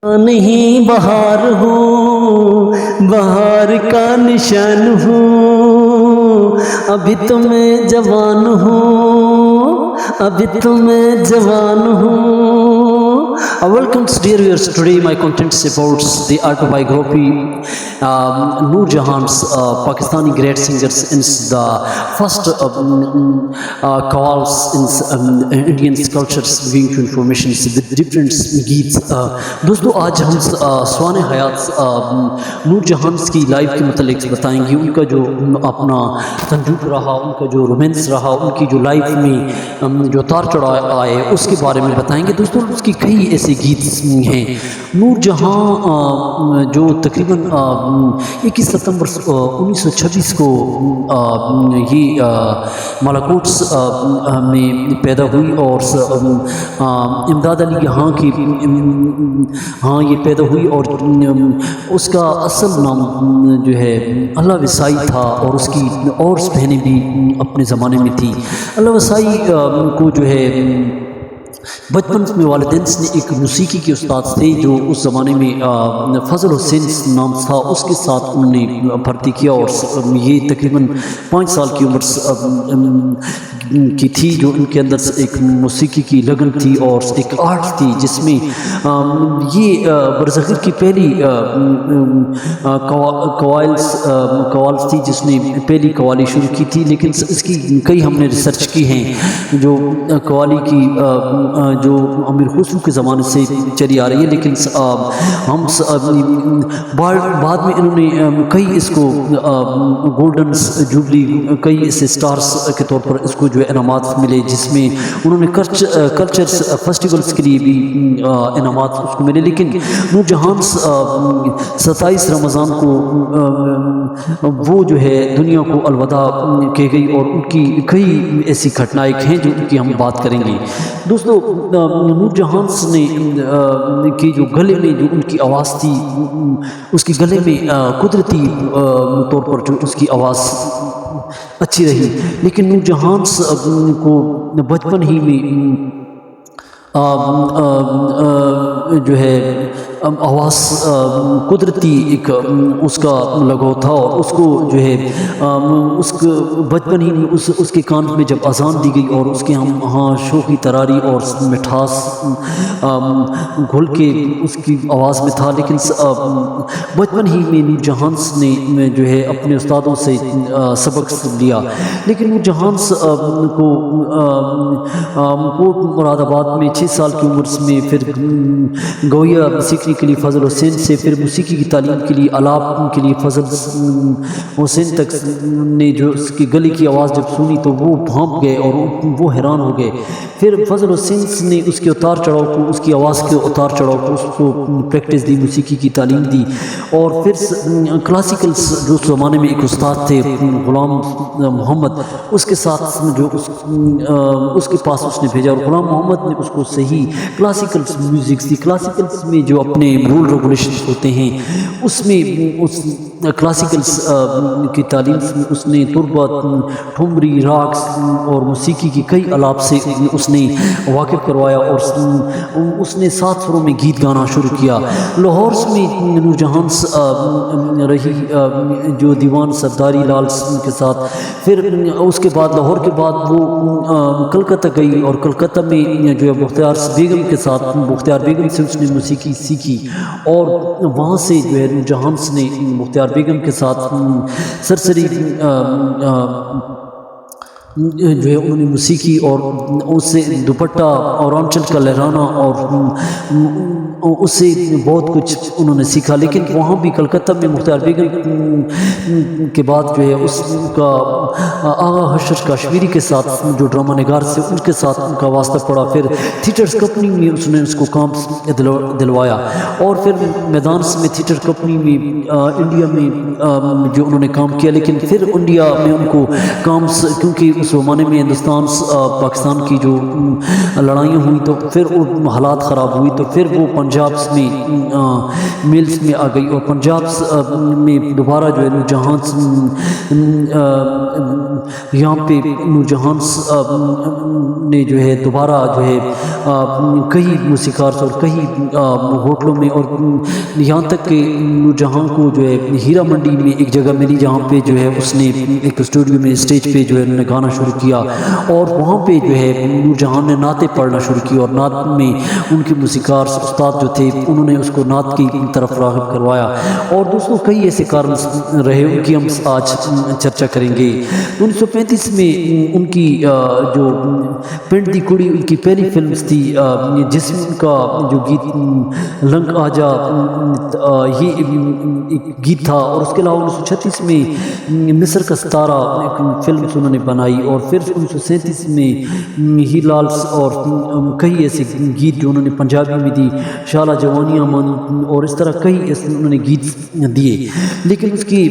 نہیں بہار ہوں، بہار کا نشان ہوں، ابھی تو میں جوان ہوں، ابھی تو میں جوان ہوں. Welcome dear viewers. Today my content is about the autobiography Noor Jahan's Pakistani great singers in the first qawwals in Indian cultures giving to information with different geets. دوستو آج ہم سوان حیات نور جہان کی لائف کے متعلق بتائیں گے، ان کا جو اپنا تنجوق رہا، ان کا جو رومانس رہا، ان کی جو لائف میں جو اتار چڑھاؤ آئے اس کے بارے میں بتائیں گے. دوستو اس کی کئی ایسے گیت ہیں. نور جہاں جو تقریباً 21 ستمبر 1926 کو یہ مالاکوٹ میں پیدا ہوئی، اور امداد علی یہاں کی یہ پیدا ہوئی، اور اس کا اصل نام جو ہے اللہ وسائی تھا، اور اس کی اور بہنیں بھی اپنے زمانے میں تھی. اللہ وسائی کو جو ہے بچپن میں والدین نے ایک موسیقی کے استاد تھے جو اس زمانے میں فضل حسین نام تھا، اس کے ساتھ انہوں نے بھرتی کیا، اور یہ تقریباً 5 سال کی عمر کی تھی جو ان کے اندر ایک موسیقی کی لگن تھی اور ایک آرٹ تھی، جس میں یہ برصغیر کی پہلی قوالز تھی جس نے پہلی قوالی شروع کی تھی. لیکن اس کی کئی ہم نے ریسرچ کی ہیں، جو قوالی کی جو امیر خسرو کے زمانے سے چلی آ رہی ہے، لیکن ہم بعد میں انہوں نے کئی اس کو گولڈن جوبلی، کئی ایسے سٹارز کے طور پر اس کو جو انعامات ملے، جس میں انہوں نے کلچرز فیسٹیولز کے لیے بھی انعامات اس کو ملے. لیکن نور جہان 27 رمضان کو وہ جو ہے دنیا کو الوداع کہہ گئی، اور ان کی کئی ایسی گھٹنائیں ہیں جو ان کی ہم بات کریں گے. دوستو نور جہان نے کی جو گلے میں جو ان کی آواز تھی، اس کی گلے میں قدرتی طور پر جو اس کی آواز اچھی رہی، لیکن نور جہان کو بچپن ہی میں جو ہے آواز قدرتی ایک اس کا لگاؤ تھا، اور اس کو جو ہے اس بچپن ہی میں اس کے کان میں جب اذان دی گئی، اور اس کے ہاں شوخی تراری اور مٹھاس گھل کے اس کی آواز میں تھا. لیکن بچپن ہی میں نور جہان نے جو ہے اپنے استادوں سے سبق لیا. لیکن نور جہان کو کوٹ مراد آباد میں 6 سال کی عمر میں پھر گویا سیکھنے کے لیے فضل حسین سے، پھر موسیقی کی تعلیم کے لیے آلاب کے لیے فضل حسین تک نے جو اس کی گلے کی آواز جب سنی تو وہ بھانپ گئے اور وہ حیران ہو گئے. پھر فضل حسین نے اس کے اتار چڑھاؤ کو، اس کی آواز کے اتار چڑھاؤ کو اس کو پریکٹس دی، موسیقی کی تعلیم دی. اور پھر کلاسیکل جو اس زمانے میں ایک استاد تھے غلام محمد، اس کے ساتھ جو اس کے پاس اس نے بھیجا، اور غلام محمد نے اس کو صحیح کلاسیکل میوزک دی. کلاسیکلس میں جو اپنے رول ریگولیشنز ہوتے ہیں، اس میں اس کلاسیکلس کی تعلیم میں اس نے تربت، ٹھمری، راگس اور موسیقی کی کئی آلات سے اس نے واقف کروایا، اور اس نے 7 سروں میں گیت گانا شروع کیا. لاہور میں نور جہان رہی جو دیوان سرداری لال کے ساتھ. پھر اس کے بعد لاہور کے بعد وہ کلکتہ گئی، اور کلکتہ میں جو ہے بختیار بیگم کے ساتھ، بختیار بیگم سے اس نے موسیقی سیکھی، اور وہاں سے جو ہے نور جہان نے بختیار بیگم کے ساتھ سرسری جو ہے انہوں نے موسیقی، اور اس سے دوپٹہ اور آنچل کا لہرانا، اور اس سے بہت کچھ انہوں نے سیکھا. لیکن وہاں بھی کلکتہ میں مختار بیگم کے بعد جو ہے اس کا آغا حشر کشمیری کے ساتھ جو ڈرامہ نگار سے ان کے ساتھ ان کا واسطہ پڑا. پھر تھیٹرز کمپنی میں اس نے اس کو کام دلوایا، اور پھر میدان میں تھیٹر کمپنی میں انڈیا میں جو انہوں نے کام کیا. لیکن پھر انڈیا میں ان کو کام کیونکہ اس زمانے میں ہندوستان پاکستان کی جو لڑائیاں ہوئی تو پھر حالات خراب ہوئی تو پھر وہ پنجاب میں ملز میں آ گئی اور پنجاب میں دوبارہ جو ہے نور جہاں یہاں پہ نور جہاں نے جو ہے دوبارہ جو ہے کئی موسیقار اور کئی ہوٹلوں میں اور یہاں تک کہ نور جہاں کو جو ہے ہیرا منڈی میں ایک جگہ ملی جہاں پہ جو ہے اس نے ایک اسٹوڈیو میں اسٹیج پہ جو ہے انہوں نے گانا شروع کیا اور وہاں پہ جو ہے نور جہاں نے نعتیں پڑھنا شروع کی اور نعت میں ان کے موسیقار استاد جو تھے انہوں نے اس کو نعت کی طرف راغب کروایا اور دوستوں کئی ایسے کارن رہے ان کی ہم آج چرچا کریں گے 1935 میں ان کی جو پنڈ دی کڑی ان کی پہلی فلم تھی جس میں ان کا جو گیت لنگ آجا یہ ایک گیت تھا اور اس کے علاوہ 1936 میں مصر کا ستارہ ایک فلم انہوں نے بنائی اور پھر 1937 میں ہیر لال اور کئی ایسے گیت جو انہوں نے پنجابی میں دی شالا جوانیاں من اور اس طرح کئی ایسے انہوں نے گیت دیے لیکن اس کی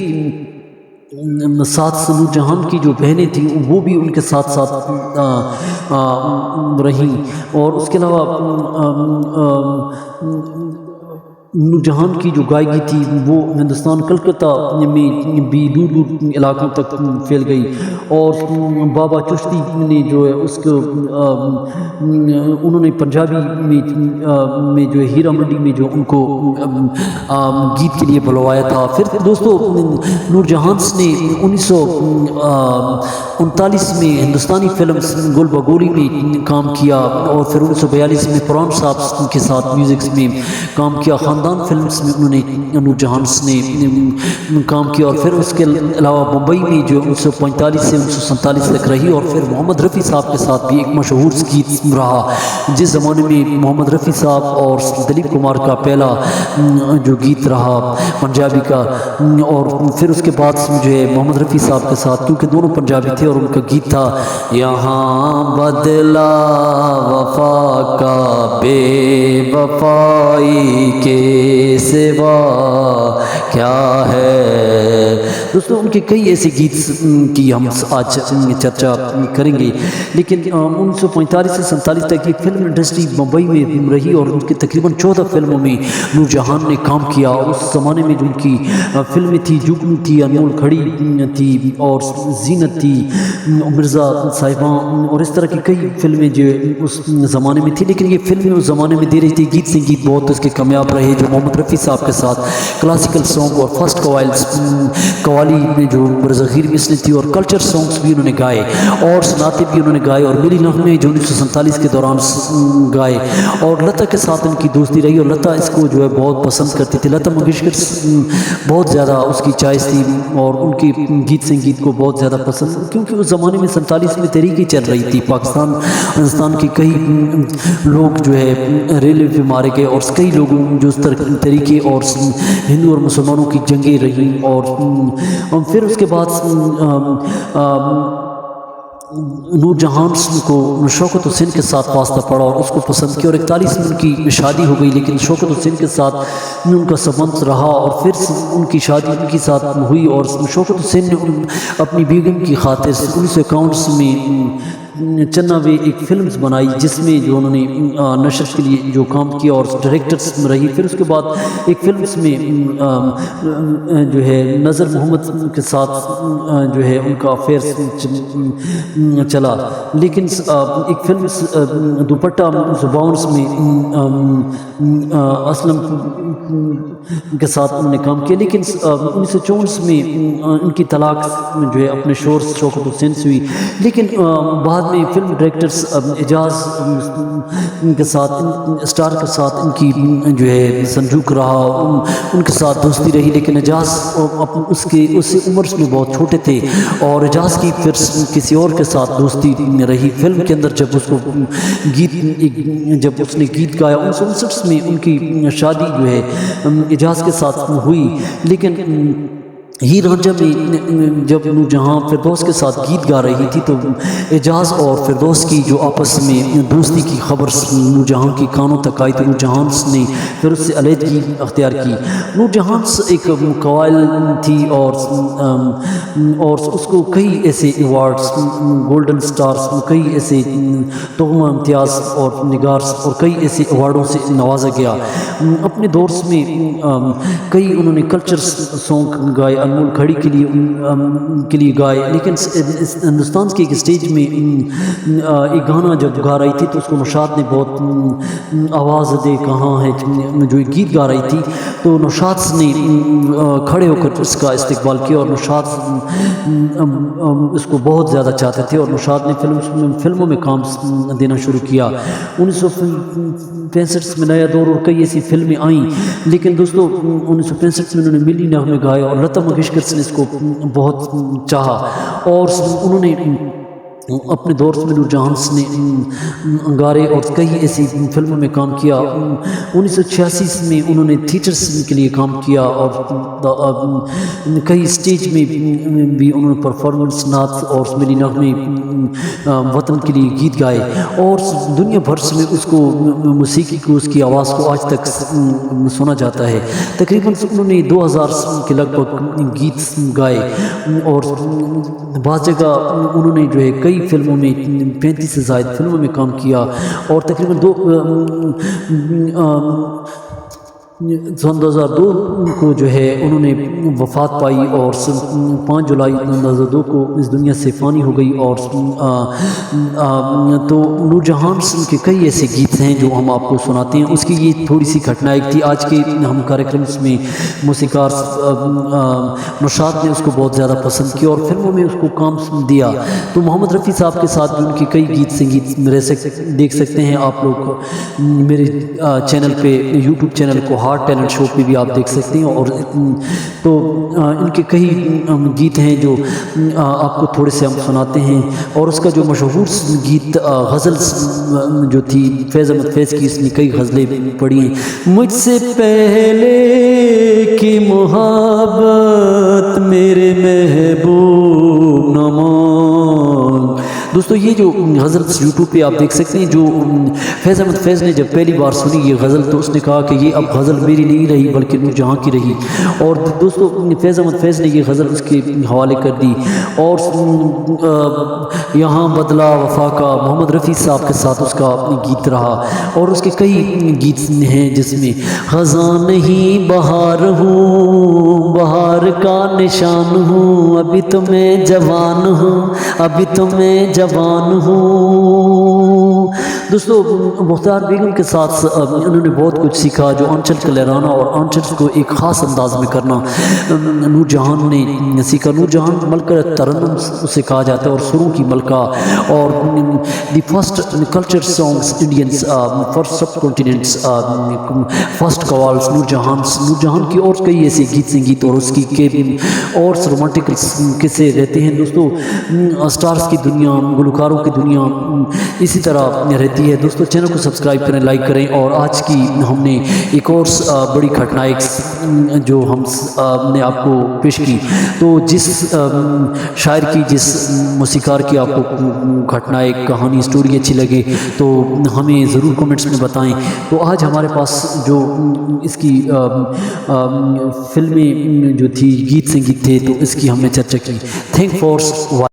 ساتھ نور جہاں کی جو بہنیں تھیں وہ بھی ان کے ساتھ ساتھ رہیں اور اس کے علاوہ نور جہاں کی جو گائیکی تھی وہ ہندوستان کلکتہ میں بھی دور دور علاقوں تک پھیل گئی اور بابا چشتی نے جو ہے اس کو انہوں نے پنجابی میں جو ہے ہیرا منڈی میں جو ان کو گیت کے لیے بلوایا تھا پھر دوستو نور جہاں نے 1939 میں ہندوستانی فلم گل بگولی میں کام کیا اور پھر 1942 میں پران صاحب کے ساتھ میوزک میں کام کیا خاندان فلمز میں انہوں نے نور جہاں نے کام کیا اور پھر اس کے علاوہ ممبئی میں جو 1945 سے 1947 تک رہی اور پھر محمد رفیع صاحب کے ساتھ بھی ایک مشہور گیت رہا جس زمانے میں محمد رفیع صاحب اور دلیپ کمار کا پہلا جو گیت رہا پنجابی کا اور پھر اس کے بعد جو ہے محمد رفیع صاحب کے ساتھ کیونکہ دونوں پنجابی تھے اور ان کا گیت تھا یہاں بدلا وفا کا بے وفائی کے سوا کیا ہے دوستوں ان کے کئی ایسے گیت کی ہم آج چرچا کریں گے لیکن 1945 سے 47 تک یہ فلم انڈسٹری ممبئی میں رہی اور ان کی تقریباً 14 فلموں میں نور جہاں نے کام کیا اور اس زمانے میں جو ان کی فلمیں تھی جگنو تھی انمول کھڑی تھی اور زینت تھی مرزا صاحباں اور اس طرح کی کئی فلمیں جو اس زمانے میں تھی لیکن یہ فلمیں اس زمانے میں دے رہی تھی گیت سے گیت بہت اس کے کامیاب رہے جو محمد رفیع صاحب کے ساتھ کلاسیکل سانگ اور فرسٹ قوالی میں جو برصغیر مثل تھی اور کلچر سانگز بھی انہوں نے گائے اور سناتے بھی انہوں نے گائے اور ملی نغمے جو 1947 کے دوران گائے اور لتا کے ساتھ ان کی دوستی رہی اور لتا اس کو جو ہے بہت پسند کرتی تھی لتا منگیشکر بہت زیادہ اس کی چوائس تھی اور ان کی گیت سنگیت کو بہت زیادہ پسند کیونکہ اس زمانے میں 47 میں تحریکیں چل رہی تھی پاکستان ہندوستان کے کئی لوگ جو ہے ریلوے پہ مارے گئے اور کئی لوگوں جو اس طریقے اور ہندو اور مسلمانوں کی جنگیں رہیں اور پھر اس کے بعد نور جہاں کو شوکت حسین کے ساتھ واسطہ پڑا اور اس کو پسند کیا اور 41 میں ان کی شادی ہو گئی لیکن شوکت حسین کے ساتھ ان کا سبند رہا اور پھر ان کی شادی ان کے ساتھ ہوئی اور شوکت حسین نے اپنی بیگم کی خاطر 1951 میں چناوے ایک فلمز بنائی جس میں جو انہوں نے نشر کے لیے جو کام کیا اور ڈائریکٹرز رہی پھر اس کے بعد ایک فلمز میں جو ہے نظر محمد کے ساتھ جو ہے ان کا افیئر چلا لیکن ایک فلمز دوپٹہ زبانس میں اسلم کے ساتھ انہوں نے کام کیا لیکن 1954 میں ان کی طلاق جو ہے اپنے شور شوکت حسین سے ہوئی لیکن بعد میں فلم ڈائریکٹرز اعجاز کے ساتھ اسٹار کے ساتھ ان کی جو ہے سنجوک رہا ان کے ساتھ دوستی رہی لیکن اعجاز اس سے عمر میں بہت چھوٹے تھے اور اعجاز کی پھر کسی اور کے ساتھ دوستی رہی فلم کے اندر جب اس کو جب اس نے گیت گایا 1959 میں ان کی شادی جو ہے اعجاز کے ساتھ ہوئی لیکن ہیر رانجھا میں جب نور جہاں فردوس کے ساتھ گیت گا رہی تھی تو اعجاز اور فردوس کی جو آپس میں دوستی کی خبر نور جہاں کی کانوں تک آئی تو نور جہاں نے پھر اس سے علیحدگی اختیار کی۔ نور جہاں ایک قوائل تھی اور اس کو کئی ایسے ایوارڈز، گولڈن سٹارز، کئی ایسے تغمہ امتیاز اور نگارس اور کئی ایسے ایوارڈوں سے نوازا گیا۔ اپنے دور میں کئی انہوں نے کلچر سانگ گائے، انمول کھڑی کے لیے گائے، لیکن ہندوستان کے ایک اسٹیج میں ایک گانا جب گا رہی تھی تو اس کو نوشاد نے بہت آواز دے کہاں ہے جو گیت گا رہی تھی تو نوشاد نے کھڑے ہو کر اس کا استقبال کیا اور نوشاد اس کو بہت زیادہ چاہتے تھے اور نوشاد نے فلموں میں کام دینا شروع کیا۔ 1965 میں نیا دور اور کئی ایسی فلمیں آئیں، لیکن دوستو 1965 میں انہوں نے ملی نغمے گائے اور لتا منگیشکر نے اس کو بہت چاہا اور انہوں نے اپنے دور میں نور جہاں نے انگارے اور کئی ایسی فلموں میں کام کیا۔ 1986 میں انہوں نے تھیٹرز کے لیے کام کیا اور کئی اسٹیج میں بھی انہوں نے پرفارمنس نعت اور ملی نغمے وطن کے لیے گیت گائے اور دنیا بھر میں اس کو موسیقی کو، اس کی آواز کو آج تک سنا جاتا ہے۔ تقریباً انہوں نے 2000 کے لگ بھگ گیت گائے اور بعض جگہ انہوں نے جو ہے کئی فلموں میں 35 سے زائد فلموں میں کام کیا اور تقریباً 2002 کو جو ہے انہوں نے وفات پائی اور 5 جولائی 2002 کو اس دنیا سے فانی ہو گئی۔ اور تو نور جہاں کے کئی ایسے گیت ہیں جو ہم آپ کو سناتے ہیں، اس کی یہ تھوڑی سی گھٹنا ایک تھی۔ آج کے ہم کارکرمس میں موسیقار نوشاد نے اس کو بہت زیادہ پسند کیا اور فلموں میں اس کو کام دیا، تو محمد رفیع صاحب کے ساتھ ان کے کئی گیت سنگیت دیکھ سکتے ہیں آپ لوگ میرے چینل پہ، یوٹیوب چینل کو ہارٹ ٹیلنٹ شو پہ بھی آپ دیکھ سکتے ہیں۔ اور تو ان کے کئی گیت ہیں جو آپ کو تھوڑے سے ہم سناتے ہیں اور اس کا جو مشہور گیت غزل جو تھی فیض احمد فیض کی، اس نے کئی غزلیں پڑھی ہیں۔ مجھ سے پہلے کی محبت میرے محبوب نہ مانگ۔ دوستو یہ جو غزل یوٹیوب پہ آپ دیکھ سکتے ہیں، جو فیض احمد فیض نے جب پہلی بار سنی یہ غزل تو اس نے کہا کہ یہ اب غزل میری نہیں رہی بلکہ نور جہاں کی رہی، اور دوستو فیض احمد فیض نے یہ غزل اس کے حوالے کر دی۔ اور یہاں بدلا وفا کا محمد رفیع صاحب کے ساتھ اس کا گیت رہا اور اس کے کئی گیت ہیں جس میں خزاں نہیں بہار ہوں، بہار کا نشان ہوں، ابھی تو میں جوان ہوں، ابھی تو میں جوان ہوں۔ دوستو مختار بیگم کے ساتھ انہوں نے بہت کچھ سیکھا، جو آنچل کا لہرانا اور آنچل کو ایک خاص انداز میں کرنا نور جہاں نے سیکھا۔ نور جہاں ملکہ ترنم اسے کہا جاتا ہے اور سروں کی ملکہ، اور the first culture songs Indians for subcontinents, first qawwals Noor Jahan کی اور کئی ایسے گیت سنگیت اور اس کی اور رومانٹک قصے رہتے ہیں۔ دوستو سٹارز کی دنیا، گلوکاروں کی دنیا اسی طرح رہتی ہے۔ دوستو چینل کو سبسکرائب کریں، لائک کریں، اور آج کی ہم نے ایک اور بڑی گھٹنا جو ہم نے آپ کو پیش کی، تو جس شاعر کی، جس موسیقار کی آپ کو گھٹنا ایک کہانی اسٹوری اچھی لگے تو ہمیں ضرور کومنٹس میں بتائیں۔ تو آج ہمارے پاس جو اس کی فلمیں جو تھی، گیت سنگیت تھے، تو اس کی ہم نے چرچا کی۔ Thank for